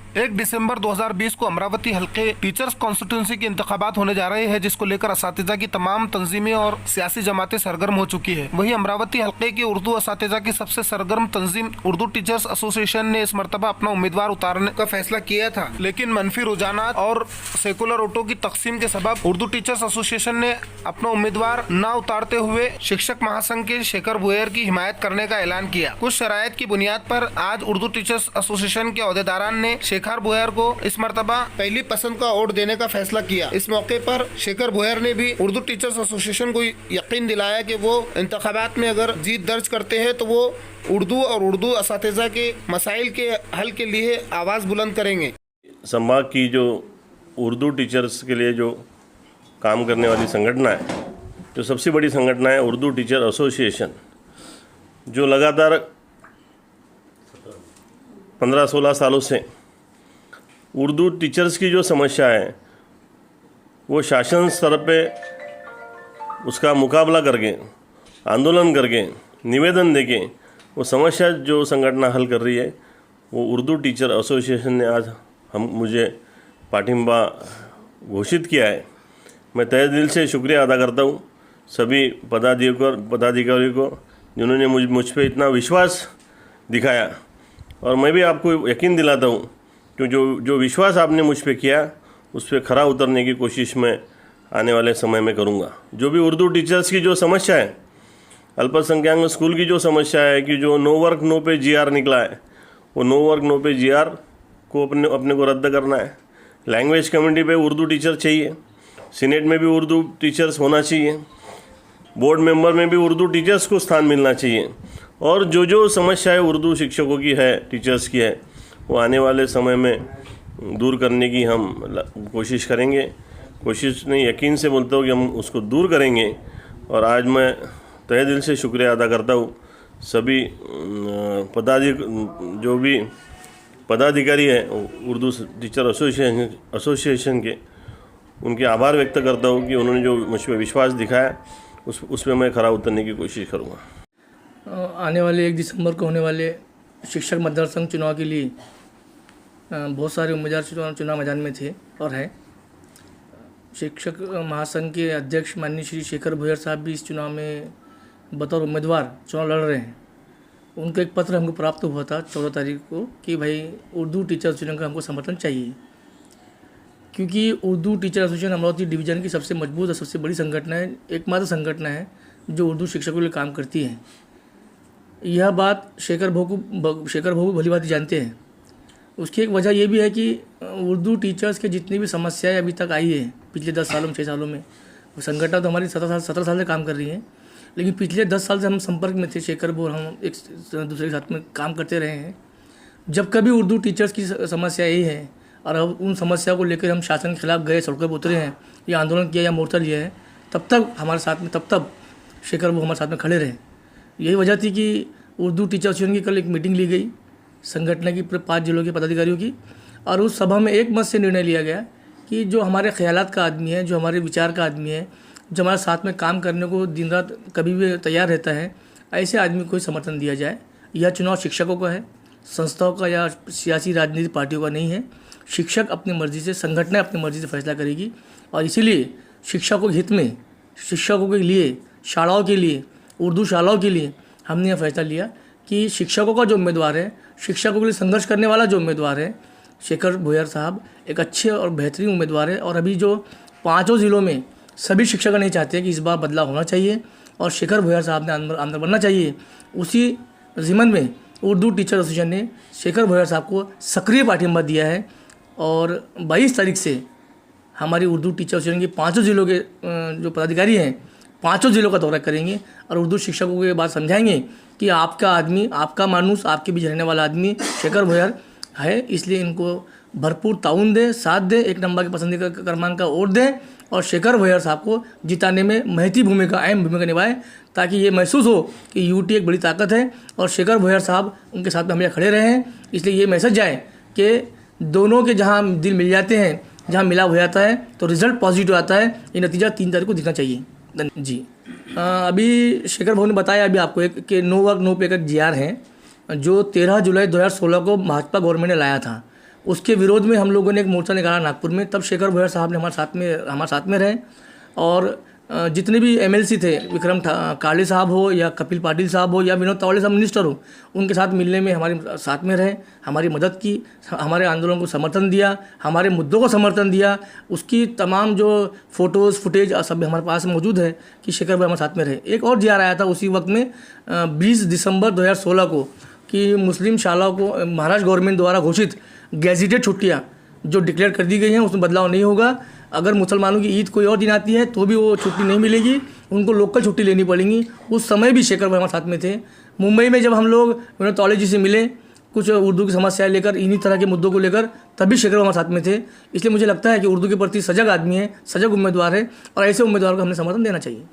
1 दिसंबर 2020 को अमरावती हल्के teachers constituency के इंतखाबात होने जा रहे हैं, जिसको लेकर असातिज़ा की तमाम तंजीमें और सियासी जमातें सरगर्म हो चुकी है। वहीं अमरावती हल्के की उर्दू असातिज़ा की सबसे सरगर्म तंजीम उर्दू टीचर्स एसोसिएशन ने इस मरतबा अपना उम्मीदवार उतारने का फैसला किया था, लेकिन मनफी रुझानात और सेकुलर वोटों की तकसीम के सबब उर्दू टीचर्स एसोसिएशन ने अपना उम्मीदवार न उतारते हुए शिक्षक महासंघ के शेखर भुयर की हिमायत करने का ऐलान किया। कुछ शराइत की बुनियाद पर आज उर्दू टीचर्स एसोसिएशन के अहदेदारान ने शेखर भुयर को इस मरतबा पहली पसंद का वोट देने का फैसला किया। इस मौके पर शेखर भुयर ने भी उर्दू टीचर्स एसोसिएशन को यकीन दिलाया कि वो इंतखाबात में अगर जीत दर्ज करते हैं तो वो उर्दू और उर्दू असातिज़ा के मसाइल के हल के लिए आवाज़ बुलंद करेंगे। संभाग की जो उर्दू टीचर्स के लिए जो काम करने वाली संगठना है, जो सबसे बड़ी संगठना है उर्दू टीचर एसोसिएशन, जो लगातार 15-16 सालों से उर्दू टीचर्स की जो समस्या है वो शासन स्तर पे उसका मुकाबला करके, आंदोलन करके, निवेदन देके वो समस्या जो संगठन हल कर रही है, वो उर्दू टीचर एसोसिएशन ने आज मुझे पाठिंबा घोषित किया है। मैं तहे दिल से शुक्रिया अदा करता हूँ सभी पदाधिकारियों को जिन्होंने मुझ पे इतना विश्वास दिखाया, और मैं भी आपको यकीन दिलाता हूँ कि जो विश्वास आपने मुझ पे किया उस पर खरा उतरने की कोशिश मैं आने वाले समय में करूँगा। जो भी उर्दू टीचर्स की जो समस्या है, अल्पसंख्यक स्कूल की जो समस्या है कि जो नो वर्क नो पे जीआर निकला है, वो नो वर्क नो पे जीआर को अपने को रद्द करना है। लैंग्वेज कमेटी पे उर्दू टीचर चाहिए, सीनेट में भी उर्दू टीचर्स होना चाहिए, बोर्ड मेंबर में भी उर्दू टीचर्स को स्थान मिलना चाहिए, और जो समस्याएं उर्दू शिक्षकों की है, टीचर्स की है, वो आने वाले समय में दूर करने की हम कोशिश करेंगे। कोशिश नहीं, यकीन से बोलता हूँ कि हम उसको दूर करेंगे। और आज मैं तहे दिल से शुक्रिया अदा करता हूँ सभी जो भी पदाधिकारी हैं उर्दू टीचर एसोसिएशन के, उनके आभार व्यक्त करता हूँ कि उन्होंने जो मुझ पर विश्वास दिखाया उस पर मैं खरा उतरने की कोशिश करूँगा। आने वाले 1 दिसंबर को होने वाले शिक्षक मतदार संघ चुनाव के लिए बहुत सारे उम्मीदवार चुनाव मैदान में थे और हैं। शिक्षक महासंघ के अध्यक्ष माननीय श्री शेखर भुयर साहब भी इस चुनाव में बतौर उम्मीदवार चुनाव लड़ रहे हैं। उनका एक पत्र हमको प्राप्त हुआ था 14 तारीख को कि भाई उर्दू टीचर एसोसिएशन का हमको समर्थन चाहिए, क्योंकि Urdu teacher association Amravati division की सबसे मजबूत और सबसे बड़ी संगठन है, एकमात्र संगठन है जो उर्दू शिक्षकों के लिए काम करती है। यह बात शेखर भाऊ भली भांति जानते हैं। उसकी एक वजह यह भी है कि उर्दू टीचर्स के जितनी भी समस्याएं अभी तक आई है पिछले 10 सालों में 6 सालों में, संगठन तो हमारी 17 साल से काम कर रही है, लेकिन पिछले 10 साल से हम संपर्क में थे। शेखर भाऊ हम एक दूसरे के साथ में काम करते रहे हैं। जब कभी उर्दू टीचर्स की समस्या यही है और अब उन समस्या को लेकर हम शासन के खिलाफ गए, सड़कों पर उतरे हैं, या आंदोलन किया या मोर्चा लिया है, तब हमारे साथ में तब शेखर भाऊ हमारे साथ में खड़े रहे। यही वजह थी कि उर्दू टीचर एसोसिएशन की कल एक मीटिंग ली गई संगठन की 5 जिलों के पदाधिकारियों की, और उस सभा में एक मत से निर्णय लिया गया कि जो हमारे ख्यालात का आदमी है, जो हमारे विचार का आदमी है, जो हमारे साथ में काम करने को दिन रात कभी भी तैयार रहता है, ऐसे आदमी को ही समर्थन दिया जाए। यह चुनाव शिक्षकों का है, संस्थाओं का या सियासी राजनीतिक पार्टियों का नहीं है। शिक्षक अपनी मर्जी से, संगठनें अपनी मर्जी से फैसला करेगी, और इसीलिए शिक्षकों के हित में, शिक्षकों के लिए, शालाओं के लिए, उर्दू शालाओं के लिए हमने यह फैसला लिया कि शिक्षकों का जो उम्मीदवार है, शिक्षकों के लिए संघर्ष करने वाला जो उम्मीदवार है, शेखर भुयर साहब एक अच्छे और बेहतरीन उम्मीदवार है। और अभी जो 5 ज़िलों में सभी शिक्षक नहीं चाहते कि इस बार बदलाव होना चाहिए और शेखर भुयर साहब ने अंदर बनना चाहिए, उसी ज़िमन में उर्दू टीचर एसोसिएशन ने शेखर भुयर साहब को सक्रिय पाठिंबा दिया है। और 22 तारीख से हमारी उर्दू टीचर एसोसिएशन के 5 ज़िलों के जो पदाधिकारी हैं 5 ज़िलों का दौरा करेंगे और उर्दू शिक्षकों को ये बात समझाएंगे कि आपका आदमी, आपका मानूस, आपके बीच रहने वाला आदमी शेखर भुयर है, इसलिए इनको भरपूर ताउन दें, साथ दें, 1 नंबर के पसंदीदा क्रमांक का वोट दें और शेखर भुयर साहब को जिताने में महती भूमिका, अहम भूमिका निभाएं, ताकि ये महसूस हो कि यूटी एक बड़ी ताकत है और शेखर भुयर साहब उनके साथ में हमेशा खड़े रहे हैं। इसलिए ये मैसेज जाए कि दोनों के जहाँ दिल मिल जाते हैं, जहाँ मिलाव हो जाता है तो रिजल्ट पॉजिटिव आता है। ये नतीजा 3 तारीख को दिखना चाहिए। जी अभी शेखर भाऊ ने बताया अभी आपको एक कि नो वर्क नो पे का जीआर है जो 13 जुलाई 2016 को भाजपा गवर्नमेंट ने लाया था। उसके विरोध में हम लोगों ने एक मोर्चा निकाला नागपुर में। तब शेखर भोयर साहब ने हमारे साथ में रहे और जितने भी एमएलसी थे, विक्रम काले साहब हो या कपिल पाटिल साहब हो या विनोद तावड़े साहब मिनिस्टर हो, उनके साथ मिलने में हमारे साथ में रहे, हमारी मदद की, हमारे आंदोलन को समर्थन दिया, हमारे मुद्दों को समर्थन दिया। उसकी तमाम जो फ़ोटोज़ फुटेज सब हमारे पास मौजूद है कि शेखर भाई हमारे साथ में रहे। एक और जीआर आया था उसी वक्त में 20 दिसंबर 2016 को कि मुस्लिम शालाओं को महाराष्ट्र गवर्नमेंट द्वारा घोषित गैजेटेड छुट्टियाँ जो डिक्लेयर कर दी गई हैं उसमें बदलाव नहीं होगा। अगर मुसलमानों की ईद कोई और दिन आती है तो भी वो छुट्टी नहीं मिलेगी, उनको लोकल छुट्टी लेनी पड़ेगी। उस समय भी शेखर भाई हमारे साथ में थे। मुंबई में जब हम लोग विनोद तावड़े जी से मिले कुछ उर्दू की समस्याएं लेकर, इन्हीं तरह के मुद्दों को लेकर, तभी शेखर भाई हमारे साथ में थे। इसलिए मुझे लगता है कि उर्दू के प्रति सजग आदमी है, सजग उम्मीदवार है और ऐसे उम्मीदवार को हमने समर्थन देना चाहिए।